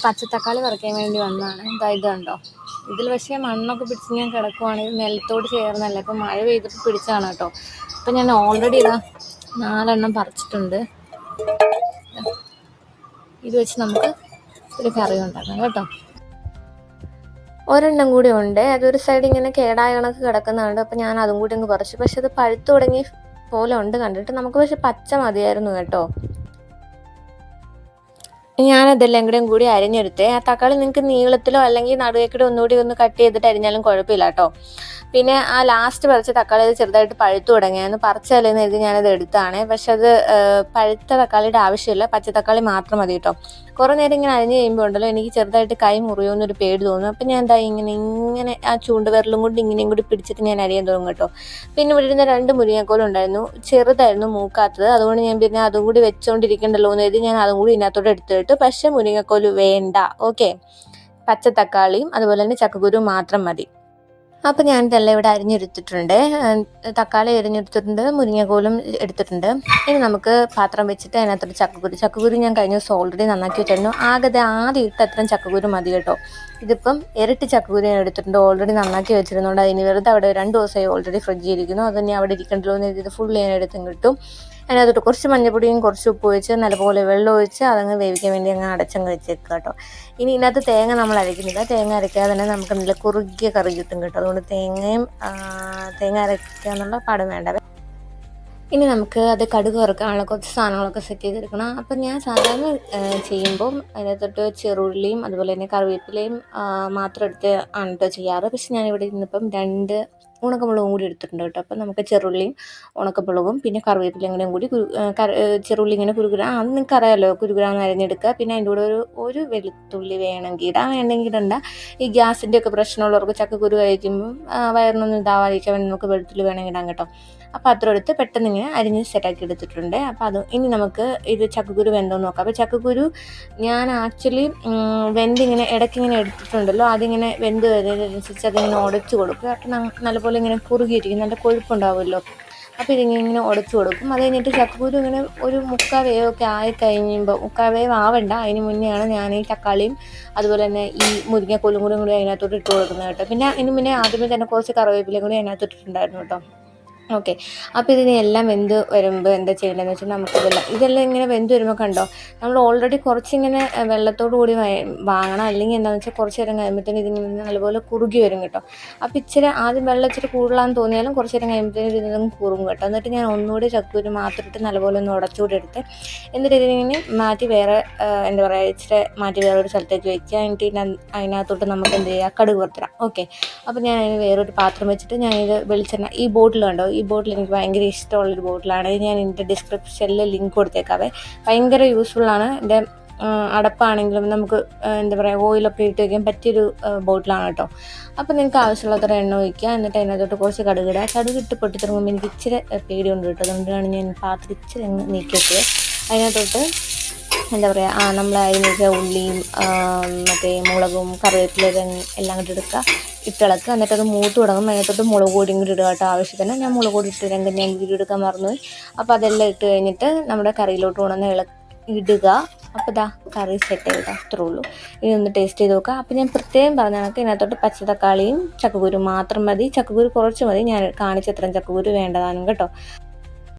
പച്ചത്തക്കാളി പറിക്കാൻ വേണ്ടി വന്നതാണ്. ഇത് കണ്ടോ, ഇതിൽ പക്ഷേ മണ്ണൊക്കെ പിടിച്ച് ഞാൻ കിടക്കുവാണെങ്കിൽ നിലത്തോട് ചേർന്നല്ല, ഇപ്പം മഴ പെയ്തിട്ട് പിടിച്ചതാണ് കേട്ടോ. അപ്പം ഞാൻ ഓൾറെഡി 4 പറിച്ചിട്ടുണ്ട്. ഇത് വെച്ച് നമുക്ക് ഒരു കറി ഉണ്ടാക്കാം കേട്ടോ. ഒരെണ്ണം കൂടി ഉണ്ട്, അതൊരു സൈഡ് ഇങ്ങനെ കേടായ കണക്ക് കിടക്കുന്നുണ്ട്. അപ്പം ഞാൻ അതും കൂടി അങ്ങ് പറിച്ചു. പക്ഷെ അത് പഴുത്തു തുടങ്ങി പോലെ ഉണ്ട് കണ്ടിട്ട്. നമുക്ക് പക്ഷെ പച്ച മതിയായിരുന്നു കേട്ടോ. ഞാനതെല്ലാം കൂടി അരിഞ്ഞെടുത്തേ. ആ തക്കാളി നിങ്ങൾക്ക് നീളത്തിലോ അല്ലെങ്കിൽ നടുവേക്കൂടെ ഒന്നുകൂടി ഒന്ന് കട്ട് ചെയ്തിട്ട് അരിഞ്ഞാലും കുഴപ്പമില്ല കേട്ടോ. പിന്നെ ആ ലാസ്റ്റ് പറിച്ച തക്കാളി അത് ചെറുതായിട്ട് പഴുത്തു തുടങ്ങിയായിരുന്നു. പറിച്ചല്ലെന്ന് എഴുതി ഞാനത് എടുത്താണ്. പക്ഷെ അത് പഴുത്ത തക്കാളിയുടെ ആവശ്യമില്ല, പച്ച തക്കാളി മാത്രം മതി കേട്ടോ. കുറേ നേരം ഇങ്ങനെ അരിഞ്ഞ് കഴിയുമ്പോൾ ഉണ്ടല്ലോ എനിക്ക് ചെറുതായിട്ട് കൈ മുറിയുമെന്നൊരു പേടി തോന്നും. അപ്പം ഞാൻ എന്താ ഇങ്ങനെ ആ ചൂണ്ടുവിരലും കൊണ്ട് ഇങ്ങനെയും കൂടി പിടിച്ചിട്ട് ഞാൻ അരിയാൻ തുടങ്ങും കേട്ടോ. പിന്നെ ഇവിടെ ഇരുന്ന 2 മുരിങ്ങക്കോലും ഉണ്ടായിരുന്നു, ചെറുതായിരുന്നു മൂക്കാത്തത്. അതുകൊണ്ട് ഞാൻ പിന്നെ അതും കൂടി വെച്ചുകൊണ്ടിരിക്കണ്ടല്ലോ എന്ന് എഴുതി ഞാൻ അതും കൂടി ഇതിനകത്തോടെ എടുത്തിട്ട്. പക്ഷെ മുരിങ്ങക്കോല് വേണ്ട, ഓക്കെ. പച്ച തക്കാളിയും അതുപോലെ തന്നെ ചക്കക്കുരു മാത്രം മതി. അപ്പോൾ ഞാനിതെല്ലാം ഇവിടെ അരിഞ്ഞെടുത്തിട്ടുണ്ട്. തക്കാളി അരിഞ്ഞെടുത്തിട്ടുണ്ട്, മുരിങ്ങക്കോലും എടുത്തിട്ടുണ്ട്. ഇനി നമുക്ക് പാത്രം വെച്ചിട്ട് അതിനകത്തൊരു ചക്കക്കുരു ഞാൻ കഴിഞ്ഞ ദിവസം ഓൾറെഡി നന്നാക്കി വെച്ചിരുന്നു. ആദ്യം ഇട്ട് അത്രയും ചക്കക്കുരു മതി കേട്ടോ. ഇതിപ്പം ഇരട്ടി ചക്കക്കുരു ഞാൻ എടുത്തിട്ടുണ്ട്, ഓൾറെഡി നന്നാക്കി വെച്ചിരുന്നുണ്ട്. അതിന് വെറുതെ അവിടെ 2 ദിവസമായി ഓൾറെഡി ഫ്രിഡ്ജിൽ ഇരിക്കുന്നു. അത് തന്നെ അവിടെ ഇരിക്കണ്ടല്ലോ എന്ന് ഇത് ഫുൾ ഞാൻ എടുത്തും കിട്ടും. അതിനകത്തോട്ട് കുറച്ച് മഞ്ഞപ്പൊടിയും കുറച്ച് ഉപ്പ് ഒഴിച്ച് നല്ലപോലെ വെള്ളം ഒഴിച്ച് അതങ്ങ് വേവിക്കാൻ വേണ്ടി അങ്ങ് അടച്ചങ്ങ് വെച്ചേക്കുക കേട്ടോ. ഇനി ഇതിനകത്ത് തേങ്ങ നമ്മൾ അരയ്ക്കുന്നില്ല. തേങ്ങ അരയ്ക്കാതെ തന്നെ നമുക്ക് നല്ല കുറുകിയ കറി കിട്ടും കേട്ടോ. അതുകൊണ്ട് തേങ്ങ അരയ്ക്കുക എന്നുള്ള പാടും വേണ്ട. ഇനി നമുക്ക് അത് കടുക് വറുക്കാനുള്ള കുറച്ച് സാധനങ്ങളൊക്കെ സെറ്റ് ചെയ്തെടുക്കണം. അപ്പം ഞാൻ സാധാരണ ചെയ്യുമ്പം അതിനകത്തോട്ട് ചെറുള്ളിയും അതുപോലെ തന്നെ കറിവേപ്പിലയും മാത്രം എടുത്ത് ആണ് കേട്ടോ ചെയ്യാറ്. പക്ഷെ ഞാനിവിടെ ഇന്നിപ്പം 2 ഉണക്കമുളകും കൂടി എടുത്തിട്ടുണ്ട് കേട്ടോ. അപ്പം നമുക്ക് ചെറുള്ളിയും ഉണക്കമുളകും പിന്നെ കറിവേപ്പിലയും കൂടി ചെറുള്ളി ഇങ്ങനെ കുരുകുര അത് നിങ്ങൾക്ക് അറിയാമല്ലോ, കുരുകുരാന്ന് അരിഞ്ഞെടുക്കുക. പിന്നെ അതിൻ്റെ കൂടെ ഒരു വെളുത്തുള്ളി വേണമെങ്കിൽ ഇടാം, വേണമെങ്കിൽ ഇടണ്ട. ഈ ഗ്യാസിൻ്റെ ഒക്കെ പ്രശ്നമുള്ളവർക്ക് ചക്കക്കുരു കഴിക്കുമ്പം വയറിനൊന്നും ഇതാവാതിരിക്കാൻ വേണ്ടി നമുക്ക് വെളുത്തുള്ളി വേണമെങ്കിൽ ഇടാം കേട്ടോ. അപ്പോൾ അത്ര എടുത്ത് പെട്ടെന്ന് ഇങ്ങനെ അരിഞ്ഞ് സെറ്റാക്കി എടുത്തിട്ടുണ്ട്. അപ്പോൾ അത് ഇനി നമുക്ക് ഇത് ചക്കക്കുരു വെന്തോന്ന് നോക്കാം. അപ്പോൾ ചക്കക്കുരു ഞാൻ ആക്ച്വലി ഇങ്ങനെ ഇടയ്ക്കിങ്ങനെ എടുത്തിട്ടുണ്ടല്ലോ, അതിങ്ങനെ വെന്ത് വരുന്നതിനനുസരിച്ച് അതിങ്ങനെ ഉടച്ചു കൊടുക്കും. അപ്പം നല്ലപോലെ ഇങ്ങനെ കുറുകിയിരിക്കും, നല്ല കൊഴുപ്പുണ്ടാവുമല്ലോ. അപ്പോൾ ഇതിങ്ങനെ ഉടച്ചു കൊടുക്കും. അത് കഴിഞ്ഞിട്ട് ചക്കക്കുരു ഇങ്ങനെ ഒരു 3/4 വേവൊക്കെ ആയിക്കഴിയുമ്പോൾ, 3/4 വേവ് ആവണ്ട, അതിന് മുന്നെയാണ് ഞാൻ ഈ തക്കാളിയും അതുപോലെ തന്നെ ഈ മുരിങ്ങക്കോലും കൂടി അതിനകത്തോട്ട് ഇട്ട് കൊടുക്കുന്നത് കേട്ടോ. പിന്നെ ഇതിന് മുന്നേ ആദ്യമേ തന്നെ കുറച്ച് കറിവേപ്പിലയും കൂടി അതിനകത്തോട്ട് ഇട്ടിട്ടുണ്ടായിരുന്നു കേട്ടോ. ഓക്കെ. അപ്പോൾ ഇതിനെല്ലാം വെന്ത് വരുമ്പോൾ എന്താ ചെയ്യേണ്ടതെന്ന് വെച്ചാൽ ഇതെല്ലാം ഇങ്ങനെ വെന്ത് വരുമ്പോൾ കണ്ടോ, നമ്മൾ ഓൾറെഡി കുറച്ചിങ്ങനെ വെള്ളത്തോടു കൂടി വാങ്ങണം. അല്ലെങ്കിൽ എന്താണെന്ന് വെച്ചാൽ കുറച്ച് നേരം കഴിയുമ്പോഴത്തേനും ഇതിങ്ങനെ നല്ലപോലെ കുറുകി വരും കേട്ടോ. അപ്പോൾ ആദ്യം വെള്ളം ഇച്ചിരി കൂടുതലാണെന്ന് തോന്നിയാലും കുറച്ച് നേരം കഴിയുമ്പോഴത്തേനും ഇതിനൊന്നും കുറുകും കേട്ടോ. എന്നിട്ട് ഞാൻ ഒന്നുകൂടി ചക്കക്കുരു മാത്രം ഇട്ട് നല്ലപോലെ ഒന്ന് ഉടച്ചുകൂടി എടുത്ത് എന്നിട്ട് ഇതിങ്ങനെ മാറ്റി വേറെ മാറ്റി വേറൊരു സ്ഥലത്തേക്ക് വയ്ക്കുക. എന്നിട്ട് അതിനകത്തോട്ട് നമുക്ക് എന്ത് ചെയ്യുക, കടുക് വറുത്തിടാം. ഓക്കെ. അപ്പോൾ ഞാൻ അതിന് വേറൊരു പാത്രം വെച്ചിട്ട് ഞാനിത് വെളിച്ചെണ്ണ, ഈ ബോട്ടിൽ കണ്ടോ, ഈ ബോട്ടിൽ എനിക്ക് ഭയങ്കര ഇഷ്ടമുള്ളൊരു ബോട്ടിലാണ്. ഞാൻ എൻ്റെ ഡിസ്ക്രിപ്ഷനിൽ ലിങ്ക് കൊടുത്തേക്കാവേ. ഭയങ്കര യൂസ്ഫുള്ളാണ്. എൻ്റെ അടപ്പാണെങ്കിലും നമുക്ക് ഓയിലൊക്കെ ഇട്ട് വയ്ക്കാൻ പറ്റിയൊരു ബോട്ടിലാണ് കേട്ടോ. അപ്പോൾ നിങ്ങൾക്ക് ആവശ്യമുള്ളത്ര എണ്ണ ഒഴിക്കുക. എന്നിട്ട് അതിനകത്തോട്ട് കുറച്ച് കടുകിടുക. കടുകിട്ട് പൊട്ടിത്തിറങ്ങുമ്പോൾ എനിക്ക് ഇച്ചിരി പേടിയുണ്ട് കേട്ടോ. അതുകൊണ്ടാണ് ഞാൻ പാത്രം ഇച്ചിരി നീക്കി വെച്ചത്. അതിനകത്തോട്ട് നമ്മൾ അരിഞ്ഞ ഉള്ളിയും മുളകും കറിവേപ്പിലയും എല്ലാം കൂടി ഇട്ടിളക്കുക. എന്നിട്ട് അത് മൂത്ത് തുടങ്ങും. അതിനകത്തോട്ട് മുളക് പൊടിയും കൂടി ഇടുക കേട്ടോ. ആവശ്യത്തിന് ഞാൻ മുളക് പൊടി ഇട്ട് ഞാൻ വീഡിയോ എടുക്കാൻ മറന്നുപോയി. അപ്പോൾ അതെല്ലാം ഇട്ട് കഴിഞ്ഞിട്ട് നമ്മുടെ കറിയിലോട്ട് കൊണ്ടുവന്ന് ഇടുക. അപ്പോൾ കറി സെറ്റ് ചെയ്ത് അത്രേ ഉള്ളൂ. ഇനി ഒന്ന് ടേസ്റ്റ് ചെയ്ത് നോക്കുക. അപ്പോൾ ഞാൻ പ്രത്യേകം പറഞ്ഞ കണക്ക് ഇതിനകത്തോട്ട് പച്ചത്തക്കാളിയും ചക്കക്കുരു മാത്രം മതി. ചക്കക്കുരു കുറച്ച് മതി, ഞാൻ കാണിച്ചത്രയും ചക്കക്കുരു വേണ്ടതാണ് കേട്ടോ.